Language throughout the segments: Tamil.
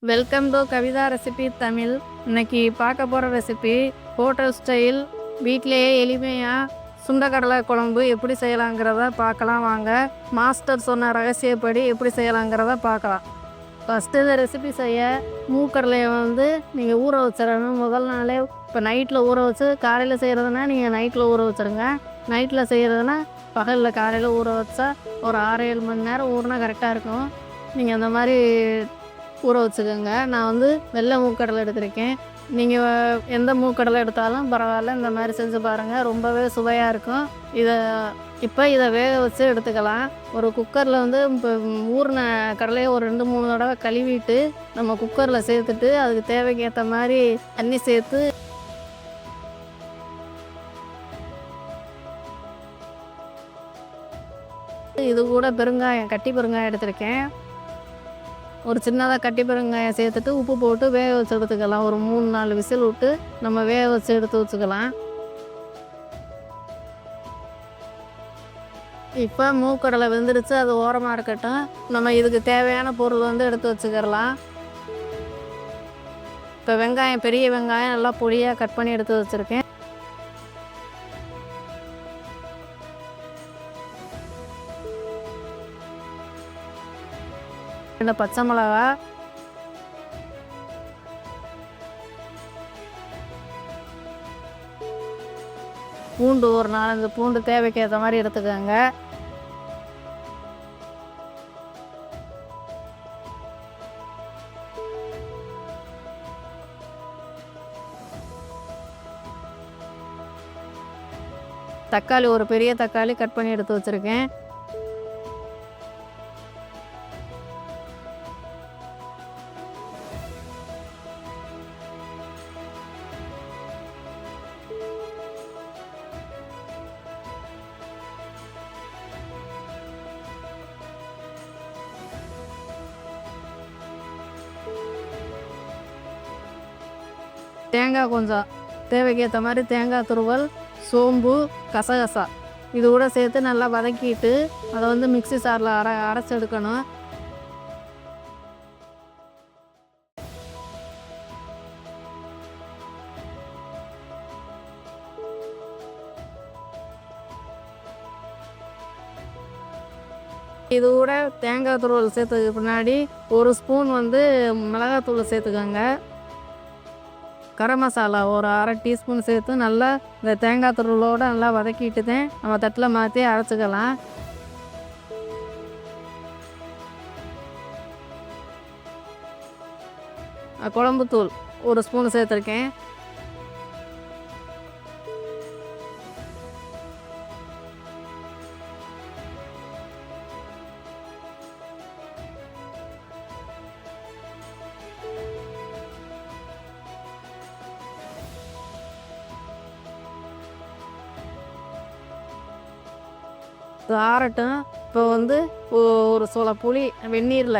Welcome to Kavitha recipe Tamil. இன்னைக்கு பார்க்க போகிற ரெசிபி ஹோட்டல் ஸ்டைல் வீட்டிலேயே எளிமையாக சுண்டக்கடலை குழம்பு எப்படி செய்யலாங்கிறத பார்க்கலாம் வாங்க. மாஸ்டர் சொன்ன ரகசியப்படி எப்படி செய்யலாங்கிறத பார்க்கலாம். ஃபஸ்ட்டு இந்த ரெசிபி செய்ய மூக்கடலையை நீங்கள் ஊற வச்சிடணும். முதல் நாளே இப்போ நைட்டில் ஊற வச்சு காலையில் செய்கிறதுனா நீங்கள் நைட்டில் ஊற வச்சுருங்க. நைட்டில் செய்கிறதுனா பகலில் காலையில் ஊற வச்சா ஒரு 6-7 மணி நேரம் ஊறினா கரெக்டாக இருக்கும். நீங்கள் அந்த மாதிரி ஊற வச்சுக்கோங்க. நான் வெள்ளை மூக்கடலை எடுத்திருக்கேன். நீங்கள் எந்த மூக்கடலை எடுத்தாலும் பரவாயில்ல, இந்த மாதிரி செஞ்சு பாருங்கள், ரொம்பவே சுவையாக இருக்கும். இதை வேக வச்சு எடுத்துக்கலாம். ஒரு குக்கரில் இப்போ ஊறின கடலையை ஒரு 2-3 தடவை கழுவிட்டு நம்ம குக்கரில் சேர்த்துட்டு அதுக்கு தேவைக்கு ஏற்ற மாதிரி தண்ணி சேர்த்து இது கூட பெருங்காயம், கட்டி பெருங்காயம் எடுத்திருக்கேன். ஒரு சின்னதாக கட்டி பெருங்காயம் சேர்த்துட்டு உப்பு போட்டு வேக வச்சு எடுத்துக்கலாம். ஒரு 3-4 விசில் விட்டு நம்ம வேக வச்சு எடுத்து வச்சுக்கலாம். இப்போ மூக்கடலை வெந்துடுச்சு, அது ஓரமாக இருக்கட்டும். நம்ம இதுக்கு தேவையான பொருள் எடுத்து வச்சுக்கிறலாம். இப்போ வெங்காயம், பெரிய வெங்காயம் நல்லா பொடியாக கட் பண்ணி எடுத்து வச்சுருக்கேன். இந்த பச்சை மிளகா, பூண்டு ஒரு 4-5 பூண்டு தேவைக்கு ஏற்ற மாதிரி எடுத்துக்கோங்க. தக்காளி, ஒரு பெரிய தக்காளி கட் பண்ணி எடுத்து வச்சுருக்கேன். தேங்காய் கொஞ்சம் தேவைக்கு ஏற்ற மாதிரி தேங்காய் துருவல், சோம்பு, கசகசா இது கூட சேர்த்து நல்லா வதக்கிட்டு அதை மிக்ஸி சாரில் அரைச்சி எடுக்கணும். இது கூட தேங்காய் துருவல் சேர்த்ததுக்கு பின்னாடி ஒரு ஸ்பூன் மிளகாத்தூள் சேர்த்துக்கோங்க. கரம் மசாலா ஒரு 1/2 டீஸ்பூன் சேர்த்து நல்லா இந்த தேங்காய் துருவலோடு நல்லா வதக்கிட்டு தான் நம்ம தட்டில் மாற்றி அரைச்சிக்கலாம். குழம்புத்தூள் ஒரு ஸ்பூன் சேர்த்துருக்கேன். ஆறட்டும். இப்போ ஒரு சோள புளி வெந்நீரில்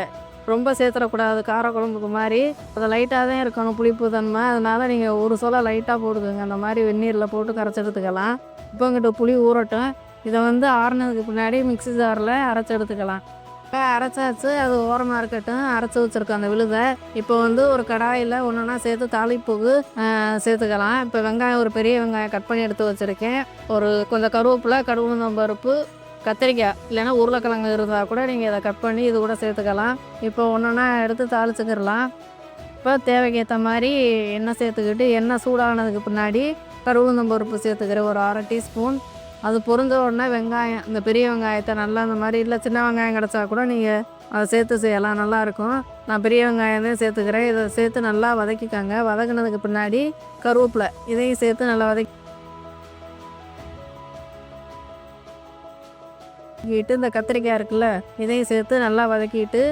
ரொம்ப சேர்த்துடக்கூடாது, காரக்குழம்புக்கு மாதிரி அதை லைட்டாக தான் இருக்கணும் புளிப்பு தன்மை. அதனால் நீங்கள் ஒரு சோள லைட்டாக போட்டுக்கோங்க. அந்த மாதிரி வெந்நீரில் போட்டு கரைச்சி எடுத்துக்கலாம். இப்போ இங்கிட்ட புளி ஊறட்டும். இதை ஆறுனதுக்கு பின்னாடி மிக்ஸி ஜாரில் அரைச்சி எடுத்துக்கலாம். இப்போ அரைச்சாச்சு, அது ஓரமாக இருக்கட்டும். அரைச்சி வச்சுருக்கோம் அந்த விழுதை. இப்போ ஒரு கடாயில் ஒன்றுனா சேர்த்து தாளிப்புக்கு சேர்த்துக்கலாம். இப்போ வெங்காயம், ஒரு பெரிய வெங்காயம் கட் பண்ணி எடுத்து வச்சுருக்கேன். கொஞ்சம் கருவேப்பிலை, கடுகு பருப்பு, கத்திரிக்காய் இல்லைன்னா உருளைக்கிழங்கு இருந்தால் கூட நீங்கள் இதை கட் பண்ணி இது கூட சேர்த்துக்கலாம். இப்போ ஒன்றுனா எடுத்து தாளிச்சுக்கிடலாம். இப்போ தேவைக்கு ஏற்ற மாதிரி எண்ணெய் சேர்த்துக்கிட்டு எண்ணெய் சூடானதுக்கு பின்னாடி கடுகு சேர்த்துக்கிறேன் ஒரு 1/2 டீஸ்பூன். அது பொரிஞ்ச உடனே வெங்காயம், இந்த பெரிய வெங்காயத்தை நல்லா இந்த மாதிரி, இல்லை சின்ன வெங்காயம் கிடச்சா கூட நீங்கள் அதை சேர்த்து செய்யலாம், நல்லாயிருக்கும். நான் பெரிய வெங்காயம் தான் சேர்த்துக்கிறேன். இதை சேர்த்து நல்லா வதக்கிக்கோங்க. வதக்கினதுக்கு பின்னாடி கருவேப்பிலை இதையும் சேர்த்து நல்லா வதக்கிட்டு இந்த கத்திரிக்காய் இருக்குல்ல, இதையும் சேர்த்து நல்லா வதக்கிட்டு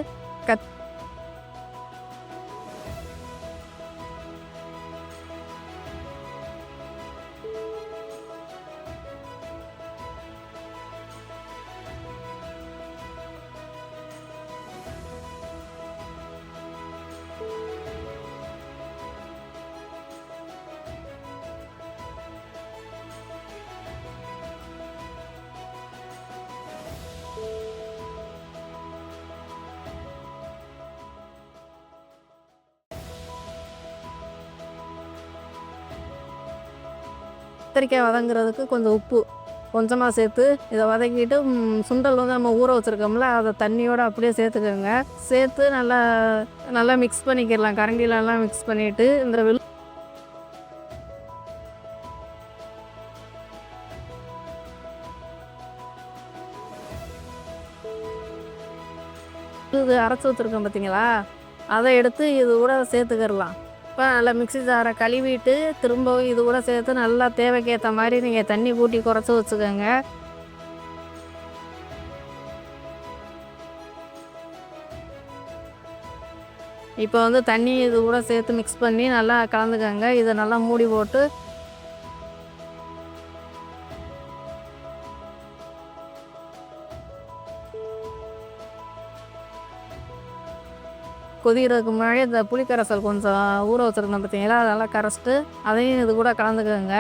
கத்திரிக்காய் வதங்குறதுக்கு கொஞ்சம் உப்பு கொஞ்சமாக சேர்த்து இதை வதக்கிட்டு சுண்டல் வந்து நம்ம ஊற வச்சுருக்கோம்ல அதை தண்ணியோடு அப்படியே சேர்த்துக்கோங்க. சேர்த்து நல்லா நல்லா மிக்ஸ் பண்ணிக்கிடலாம். கரண்டிலலாம் மிக்ஸ் பண்ணிவிட்டு இந்த இது அரைச்சி வச்சுருக்கோம் பார்த்தீங்களா, அதை எடுத்து இது கூட சேர்த்துக்கிடலாம். இப்போ நல்லா மிக்ஸி ஜாரை கழுவிட்டு திரும்பவும் இது கூட சேர்த்து நல்லா தேவைக்கு ஏற்ற மாதிரி நீங்கள் தண்ணி கூட்டி குறைச்சி வச்சுக்கோங்க. இப்போ வந்து தண்ணி இது கூட சேர்த்து மிக்ஸ் பண்ணி நல்லா கலந்துக்கோங்க. இதை நல்லா மூடி போட்டு கொதிக்கிறதுக்கு முன்னாடி இந்த புளிக்கரைசல் கொஞ்சம் ஊற வச்சுருந்தோம் பார்த்தீங்களா, அதெல்லாம் கரைச்சிட்டு அதையும் இது கூட கலந்துக்கோங்க.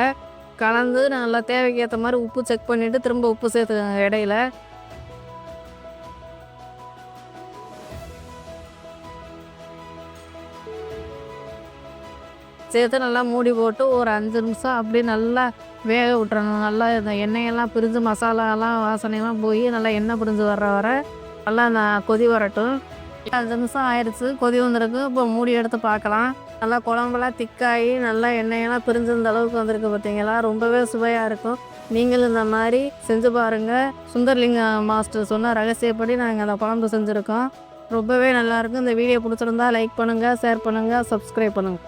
கலந்து நல்லா தேவைக்கு ஏற்ற மாதிரி உப்பு செக் பண்ணிவிட்டு திரும்ப உப்பு சேர்த்துக்கோங்க இடையில. சேர்த்து நல்லா மூடி போட்டு ஒரு 5 நிமிஷம் அப்படியே நல்லா வேக விட்டுறணும். நல்லா இந்த எண்ணெயெல்லாம் பிரிஞ்சு மசாலாலாம் வாசனையெல்லாம் போய் நல்லா எண்ணெய் பிரிஞ்சு வர நல்லா கொதி வரட்டும். 5 நிமிஷம் ஆயிடுச்சு, கொதி வந்துருக்கு. இப்போ மூடி எடுத்து பார்க்கலாம். நல்லா குழம்பெல்லாம் திக்காகி நல்லா எண்ணெயெல்லாம் பிரிஞ்சிருந்த அளவுக்கு வந்திருக்கு பார்த்தீங்களா, ரொம்பவே சுவையாக இருக்கும். நீங்களும் இந்த மாதிரி செஞ்சு பாருங்கள். சுந்தர்லிங்க மாஸ்டர் சொன்ன ரகசியப்படி நாங்கள் அந்த குழம்பு செஞ்சுருக்கோம். ரொம்பவே நல்லாயிருக்கும். இந்த வீடியோ பிடிச்சிருந்தா லைக் பண்ணுங்கள், ஷேர் பண்ணுங்கள், சப்ஸ்கிரைப் பண்ணுங்கள்.